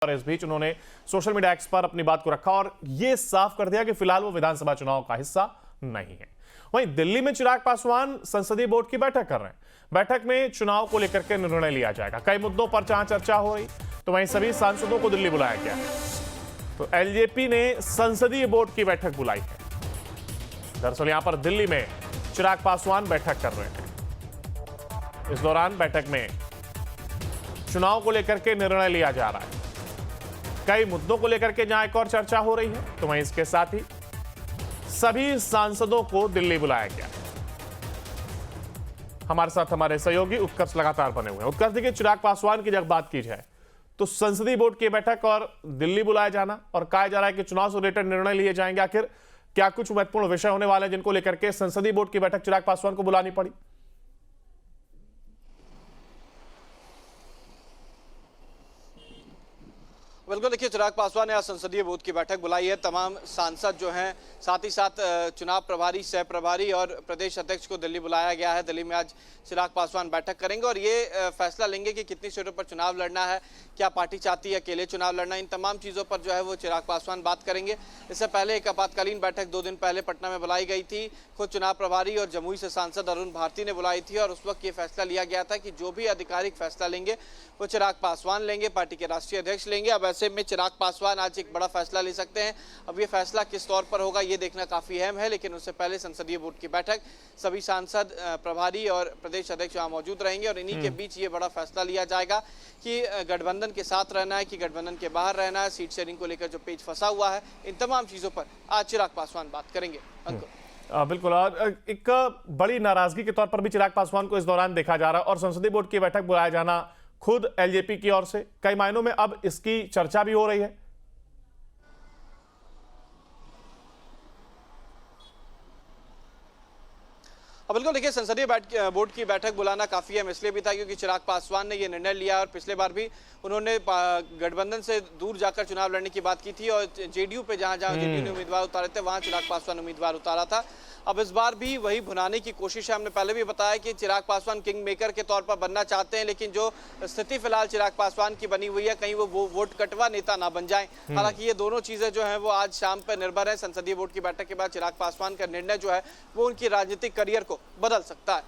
और इस बीच उन्होंने सोशल मीडिया एक्स पर अपनी बात को रखा और यह साफ कर दिया कि फिलहाल वो विधानसभा चुनाव का हिस्सा नहीं है। वहीं दिल्ली में चिराग पासवान संसदीय बोर्ड की बैठक कर रहे हैं। बैठक में चुनाव को लेकर के निर्णय लिया जाएगा। कई मुद्दों पर जहां चर्चा हो रही तो वहीं सभी सांसदों को दिल्ली बुलाया गया है। तो एलजेपी ने संसदीय बोर्ड की बैठक बुलाई है। दरअसल यहां पर दिल्ली में चिराग पासवान बैठक कर रहे हैं। इस दौरान बैठक में चुनाव को लेकर के निर्णय लिया जा रहा है। कई मुद्दों को लेकर के जहां एक और चर्चा हो रही है तो वहीं इसके साथ ही सभी सांसदों को दिल्ली बुलाया गया। हमारे साथ हमारे सहयोगी उत्कर्ष लगातार बने हुए हैं। उत्कर्ष, देखिए, चिराग पासवान की जब बात की जाए तो संसदीय बोर्ड की बैठक और दिल्ली बुलाया जाना और कहा जा रहा है कि चुनाव से रिलेटेड निर्णय लिए जाएंगे। आखिर क्या कुछ महत्वपूर्ण विषय होने वाले हैं जिनको लेकर के संसदीय बोर्ड की बैठक चिराग पासवान को बुलानी पड़ी? बिल्कुल, देखिए, चिराग पासवान ने आज संसदीय बोर्ड की बैठक बुलाई है। तमाम सांसद जो हैं, साथ ही साथ चुनाव प्रभारी, सह प्रभारी और प्रदेश अध्यक्ष को दिल्ली बुलाया गया है। दिल्ली में आज चिराग पासवान बैठक करेंगे और ये फैसला लेंगे कि कितनी सीटों पर चुनाव लड़ना है, क्या पार्टी चाहती है अकेले चुनाव लड़ना। इन तमाम चीज़ों पर जो है वो चिराग पासवान बात करेंगे। इससे पहले एक आपातकालीन बैठक 2 दिन पहले पटना में बुलाई गई थी। खुद चुनाव प्रभारी और जमुई से सांसद अरुण भारती ने बुलाई थी और उस वक्त ये फैसला लिया गया था कि जो भी आधिकारिक फैसला लेंगे वो चिराग पासवान लेंगे, पार्टी के राष्ट्रीय अध्यक्ष लेंगे। अब ऐसे में चिराग पासवान आज एक बड़ा फैसला ले सकते हैं। अब ये फैसला किस तौर पर होगा ये देखना काफी अहम है, लेकिन उससे पहले संसदीय बोर्ड की बैठक, सभी सांसद, प्रभारी और प्रदेश अध्यक्ष वहां मौजूद रहेंगे और इन्हीं के बीच ये बड़ा फैसला लिया जाएगा कि गठबंधन के साथ रहना है कि गठबंधन के बाहर रहना है। सीट शेयरिंग को लेकर जो पेच फंसा हुआ है, इन तमाम चीजों पर आज चिराग पासवान बात करेंगे। बिल्कुल, और एक बड़ी नाराजगी के तौर पर भी चिराग पासवान को इस दौरान देखा जा रहा है और संसदीय बोर्ड की बैठक बुलाया जाना खुद एलजेपी की ओर से कई मायनों में अब इसकी चर्चा भी हो रही है। बिल्कुल, देखिए, संसदीय बोर्ड की बैठक बुलाना काफी अहम इसलिए भी था क्योंकि चिराग पासवान ने यह निर्णय लिया और पिछले बार भी उन्होंने गठबंधन से दूर जाकर चुनाव लड़ने की बात की थी और जेडीयू पे जहां जेडीयू ने उम्मीदवार उतारे थे वहां चिराग पासवान उम्मीदवार उतारा था। अब इस बार भी वही भुनाने की कोशिश है। हमने पहले भी बताया कि चिराग पासवान किंग मेकर के तौर पर बनना चाहते हैं, लेकिन जो स्थिति फिलहाल चिराग पासवान की बनी हुई है, कहीं वो वोट कटवा नेता ना बन जाए। हालांकि ये दोनों चीजें जो है वो आज शाम पर निर्भर है। संसदीय बोर्ड की बैठक के बाद चिराग पासवान का निर्णय जो है वो उनकी राजनीतिक करियर को बदल सकता है।